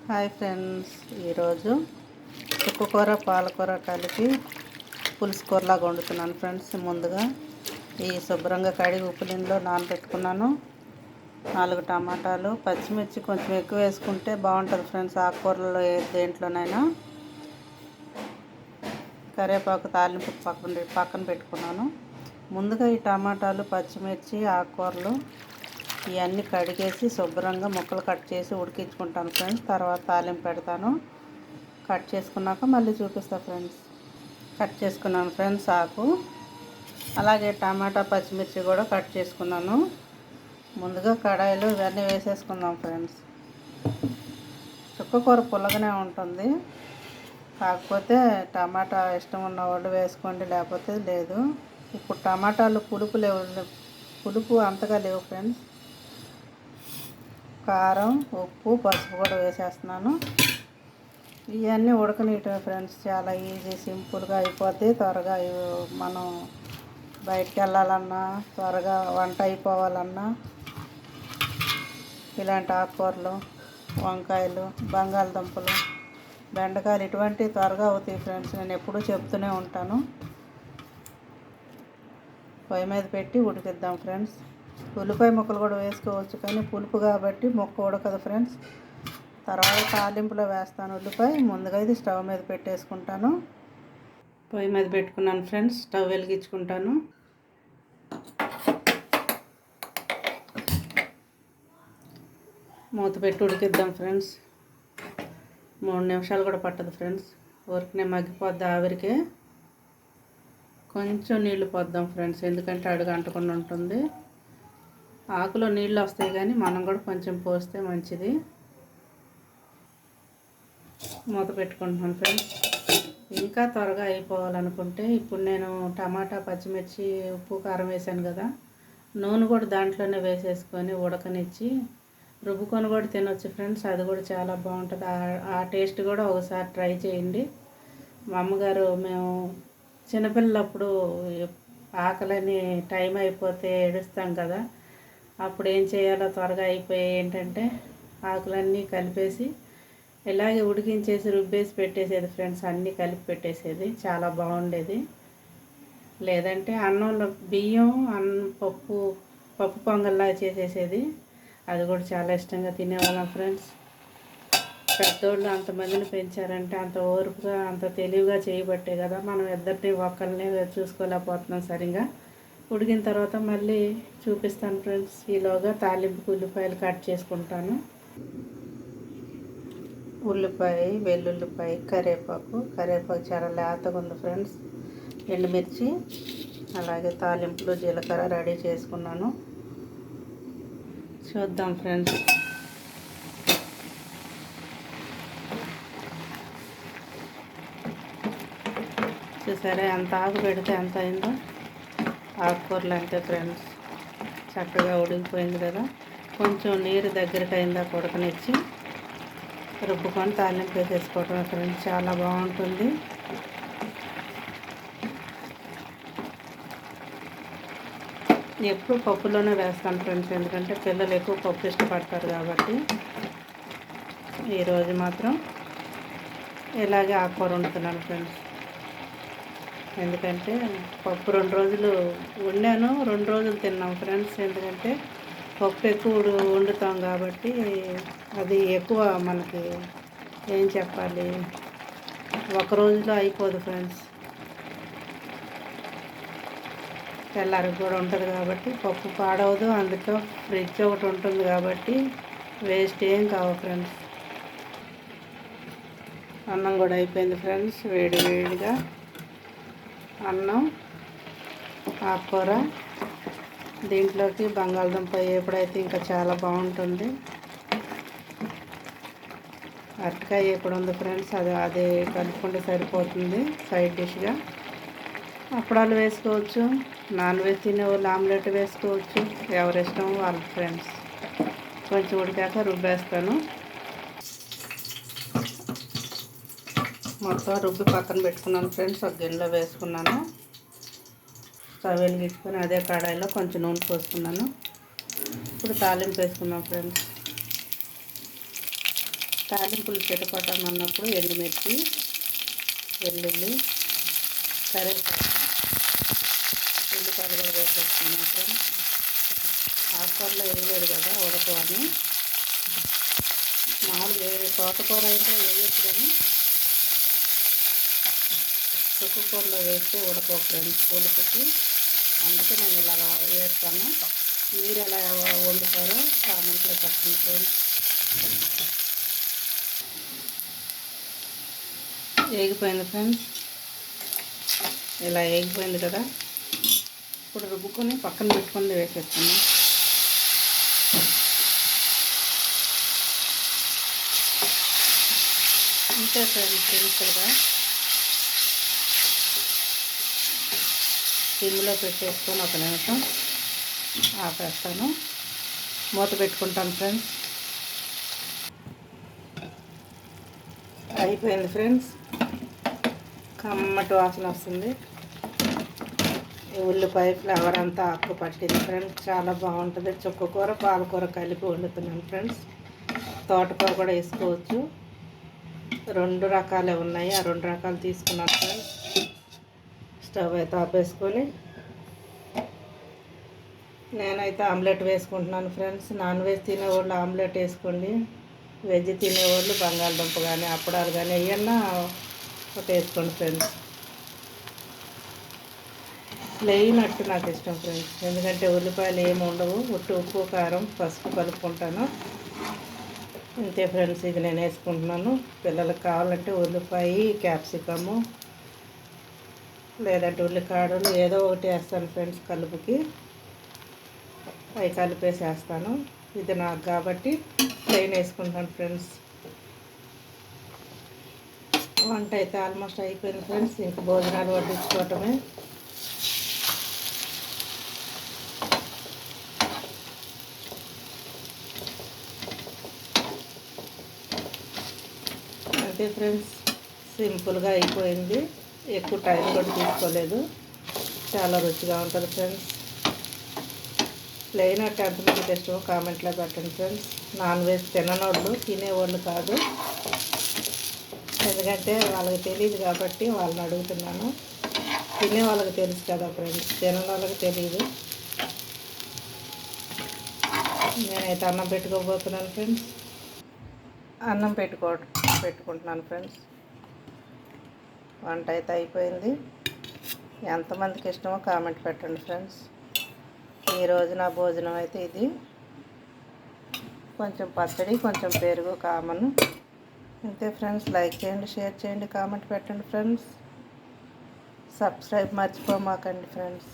Hi friends, ఈరోజు చుక్కకూర పాలకూర కలిపి పులుసు కూరలాగా వండుతున్నాను ఫ్రెండ్స్. ముందుగా ఈ శుభ్రంగా కడిగి ఉప్పు నీళ్ళలో నానబెట్టుకున్నాను. 4 టమాటాలు, పచ్చిమిర్చి కొంచెం ఎక్కువ వేసుకుంటే బాగుంటుంది ఫ్రెండ్స్. ఆకుకూరలో దేంట్లోనైనా. కరివేపాకు తాలింపు పక్కన పెట్టుకున్నాను. ముందుగా ఈ టమాటాలు, పచ్చిమిర్చి, ఆకుకూరలు ఇవన్నీ కడిగేసి శుభ్రంగా ముక్కలు కట్ చేసి ఉడికించుకుంటాను ఫ్రెండ్స్. తర్వాత తాలింపు పెడతాను. కట్ చేసుకున్నాక మళ్ళీ చూపిస్తాను ఫ్రెండ్స్. కట్ చేసుకున్నాను ఫ్రెండ్స్ ఆకు. అలాగే టమాటా, పచ్చిమిర్చి కూడా కట్ చేసుకున్నాను. ముందుగా కడాయిలో ఇవన్నీ వేసేసుకుందాం ఫ్రెండ్స్. చుక్కకూర పుల్లగానే ఉంటుంది, కాకపోతే టమాటా ఇష్టం ఉన్నవాళ్ళు వేసుకోండి, లేకపోతే లేదు. ఇప్పుడు టమాటాలు పులుపు అంతగా లేవు ఫ్రెండ్స్. కారం, ఉప్పు, పసుపు కూడా వేసేస్తున్నాను. ఇవన్నీ ఉడకనీయటమే ఫ్రెండ్స్. చాలా ఈజీ, సింపుల్గా అయిపోద్ది. త్వరగా మనం బయటికి వెళ్ళాలన్నా, త్వరగా వంట అయిపోవాలన్నా ఇలాంటి ఆకుకూరలు, వంకాయలు, బంగాళదుంపలు, బెండకాయలు ఇటువంటివి త్వరగా అవుతాయి ఫ్రెండ్స్. నేను ఎప్పుడూ చెప్తూనే ఉంటాను. పొయ్యి మీద పెట్టి ఉడికిద్దాం ఫ్రెండ్స్. ఉల్లిపాయ ముక్కలు కూడా వేసుకోవచ్చు, కానీ పులుపు కాబట్టి ముక్క ఉడకదు ఫ్రెండ్స్. తర్వాత తాలింపులో వేస్తాను ఉల్లిపాయ. ముందుగా ఇది స్టవ్ మీద పెట్టేసుకుంటాను. పొయ్యి మీద పెట్టుకున్నాను ఫ్రెండ్స్. స్టవ్ వెలిగించుకుంటాను. మూత పెట్టి ఉడికిద్దాం ఫ్రెండ్స్. 3 నిమిషాలు కూడా పట్టదు ఫ్రెండ్స్. ఊరికనే మగ్గిపోద్ది ఆవిరికే. కొంచెం నీళ్లు పోద్దాం ఫ్రెండ్స్, ఎందుకంటే అడుగు అంటకుండా ఉంటుంది. ఆకులో నీళ్ళు వస్తాయి, కానీ మనం కూడా కొంచెం పోస్తే మంచిది. మూత పెట్టుకుంటున్నాను ఫ్రెండ్స్. ఇంకా త్వరగా అయిపోవాలనుకుంటే ఇప్పుడు నేను టమాటా, పచ్చిమిర్చి, ఉప్పు, కారం వేసాను కదా, నూనె కూడా దాంట్లోనే వేసేసుకొని ఉడకనిచ్చి రుబ్బుకొని కూడా తినొచ్చు ఫ్రెండ్స్. అది కూడా చాలా బాగుంటుంది. ఆ టేస్ట్ కూడా ఒకసారి ట్రై చేయండి. మా అమ్మగారు, మేము చిన్నపిల్లలప్పుడు ఆకలని టైం అయిపోతే ఏడుస్తాం కదా, అప్పుడు ఏం చేయాలో త్వరగా అయిపోయి ఏంటంటే ఆకులన్నీ కలిపేసి ఇలాగే ఉడికించేసి రుబ్బేసి పెట్టేసేది ఫ్రెండ్స్. అన్నీ కలిపి పెట్టేసేది, చాలా బాగుండేది. లేదంటే అన్నంలో బియ్యం, పప్పు పొంగల్లా చేసేసేది. అది కూడా చాలా ఇష్టంగా తినేవాళ్ళం ఫ్రెండ్స్. పెద్దోళ్ళు అంతమందిని పెంచారంటే అంత ఓర్పుగా, అంత తెలివిగా చేయబట్టే కదా మనం ఇద్దరిని ఒక్కరిని చూసుకోలేకపోతున్నాం సరిగా. ఉడికిన తర్వాత మళ్ళీ చూపిస్తాను ఫ్రెండ్స్. ఈలోగా తాలింపుకి ఉల్లిపాయలు కట్ చేసుకుంటాను. ఉల్లిపాయ, వెల్లుల్లిపాయ, కరివేపాకు చాలా లేతగా ఉంది ఫ్రెండ్స్. ఎండుమిర్చి, అలాగే తాలింపులు, జీలకర్ర రెడీ చేసుకున్నాను. చూద్దాం ఫ్రెండ్స్. చూసారా ఎంత ఆకు పెడితే ఎంత అయిందో. ఆకుకూరలు అంతే ఫ్రెండ్స్, చక్కగా ఉడికిపోయింది కదా. కొంచెం నీరు దగ్గరికి అయిందా ఉడకనిచ్చి రుబ్బుకొని తాలింపు వేసేసుకోవటం ఫ్రెండ్స్. చాలా బాగుంటుంది. ఎప్పుడు పప్పులోనే వేస్తాను ఫ్రెండ్స్, ఎందుకంటే పిల్లలు ఎక్కువ పప్పు ఇష్టపడతారు కాబట్టి. ఈరోజు మాత్రం ఇలాగే ఆకుకూర వండుతున్నాను ఫ్రెండ్స్. ఎందుకంటే పప్పు 2 రోజులు వండాను, 2 రోజులు తిన్నాం ఫ్రెండ్స్. ఎందుకంటే పప్పు ఎక్కువ వండుతాం కాబట్టి అది ఎక్కువ మనకి ఏం చెప్పాలి, ఒక రోజులో అయిపోదు ఫ్రెండ్స్. తెల్లారికి కూడా ఉంటుంది కాబట్టి పప్పు పాడవదు. అందులో ఫ్రిడ్జ్ ఒకటి ఉంటుంది కాబట్టి వేస్ట్ ఏం కావు ఫ్రెండ్స్. అన్నం కూడా అయిపోయింది ఫ్రెండ్స్. వేడిగా అన్నం, ఆకుకూర, దీంట్లోకి బంగాళదుంప ఎప్పుడైతే ఇంకా చాలా బాగుంటుంది. అరటికాయ ఎప్పుడు ఉంది ఫ్రెండ్స్, అది కలుపుకుంటే సరిపోతుంది సైడ్ డిష్గా. అప్పడాలు వేసుకోవచ్చు, నాన్ వెజ్ తినే వాళ్ళు ఆమ్లెట్ వేసుకోవచ్చు, ఎవరిష్టం వాళ్ళ ఫ్రెండ్స్. కొంచెం ఉడికాక రుబ్బేస్తాను. మొత్తం రుబ్బి పక్కన పెట్టుకున్నాను ఫ్రెండ్స్. ఒక గిన్నెలో వేసుకున్నాను. స్టవ్ వెలిగించుకొని అదే కడాయిలో కొంచెం నూనె పోసుకున్నాను. ఇప్పుడు తాలింపు వేసుకున్నాం ఫ్రెండ్స్. తాలింపులు చిటపటమన్నప్పుడు ఎండుమిర్చి, వెల్లుల్లి, కరివేపాకు, ఉల్లిపాయలు కూడా వేసేసుకున్నాం ఫ్రెండ్స్. ఆకుకూరలో వేయలేదు కదా ఉడకవని. మామూలుగా తోటకూర అయితే వేయచ్చు, కానీ చుక్కకూరలో వేస్తే ఉడకవు ఫ్రెండ్స్ పులుపుకి. అందుకే నేను ఇలా వేస్తాను. మీరు ఎలా వండుతారో కామెంట్లో చెప్పండి ఫ్రెండ్స్. వేగిపోయింది ఫ్రెండ్స్, ఇలా వేగిపోయింది కదా. ఇప్పుడు రుబ్బుకొని పక్కన పెట్టుకొని వేసేస్తాను. అంతే ఫ్రెండ్స్, సింపుల్గా సిమ్లో పెట్టేసుకొని ఒక నిమిషం ఆపేస్తాను. మూత పెట్టుకుంటాను ఫ్రెండ్స్. అయిపోయింది ఫ్రెండ్స్, కమ్మటి వాసన వస్తుంది. ఉల్లిపాయ ఫ్లేవర్ అంతా ఆకు పట్టింది ఫ్రెండ్స్, చాలా బాగుంటుంది. చుక్కకూర పాలకూర కలిపి వండుతున్నాను ఫ్రెండ్స్. తోటకూర కూడా వేసుకోవచ్చు, 2 రకాలే ఉన్నాయి. ఆ 2 రకాలు తీసుకున్నాను ఫ్రెండ్స్. స్టవ్ అయితే ఆపేసుకొని నేనైతే ఆమ్లెట్ వేసుకుంటున్నాను ఫ్రెండ్స్. నాన్ వెజ్ తినేవాళ్ళు ఆమ్లెట్ వేసుకోండి, వెజ్ తినేవాళ్ళు బంగాళదుంప కానీ అప్పడాలు కానీ ఏమన్నా ఒకటి వేసుకోండి ఫ్రెండ్స్. ప్లెయిన్ అట్టు నాకు ఇష్టం ఫ్రెండ్స్, ఎందుకంటే ఉల్లిపాయలు ఏమి ఉండవు, ఉప్పు కారం పసుపు కలుపుకుంటాను అంతే ఫ్రెండ్స్. ఇది నేను వేసుకుంటున్నాను. పిల్లలకు కావాలంటే ఉల్లిపాయ, క్యాప్సికము లేదంటే ఉల్లికాడలు ఏదో ఒకటి వేస్తాను ఫ్రెండ్స్ కలుపుకి. అవి కలిపేసేస్తాను. ఇది నాకు కాబట్టి ప్లెయిన్ వేసుకుంటాను ఫ్రెండ్స్. వంట అయితే ఆల్మోస్ట్ అయిపోయింది ఫ్రెండ్స్, ఇంక భోజనాలు వడ్డించుకోవటమే. అంతే ఫ్రెండ్స్, సింపుల్గా అయిపోయింది. ఎక్కువ టైం కూడా తీసుకోలేదు, చాలా రుచిగా ఉంటుంది ఫ్రెండ్స్. ప్లెయిన్ అట్టు ఎంతమందికి ఇష్టమో కామెంట్లో పెట్టండి ఫ్రెండ్స్. నాన్ వెజ్ తిననోళ్ళు, తినేవాళ్ళు కాదు, ఎందుకంటే వాళ్ళకి తెలియదు కాబట్టి వాళ్ళని అడుగుతున్నాను. తినే వాళ్ళకి తెలుసు కదా ఫ్రెండ్స్, తినని వాళ్ళకి తెలియదు. నేనైతే అన్నం పెట్టుకోబోతున్నాను ఫ్రెండ్స్. అన్నం పెట్టుకుంటున్నాను ఫ్రెండ్స్. వంట అయితే అయిపోయింది. ఎంతమందికి ఇష్టమో కామెంట్ పెట్టండి ఫ్రెండ్స్. ఈరోజు నా భోజనం అయితే ఇది. కొంచెం పచ్చడి, కొంచెం పెరుగు కామన్. అంతే ఫ్రెండ్స్. లైక్ చేయండి, షేర్ చేయండి, కామెంట్ పెట్టండి ఫ్రెండ్స్. సబ్స్క్రైబ్ మర్చిపోమాకండి ఫ్రెండ్స్.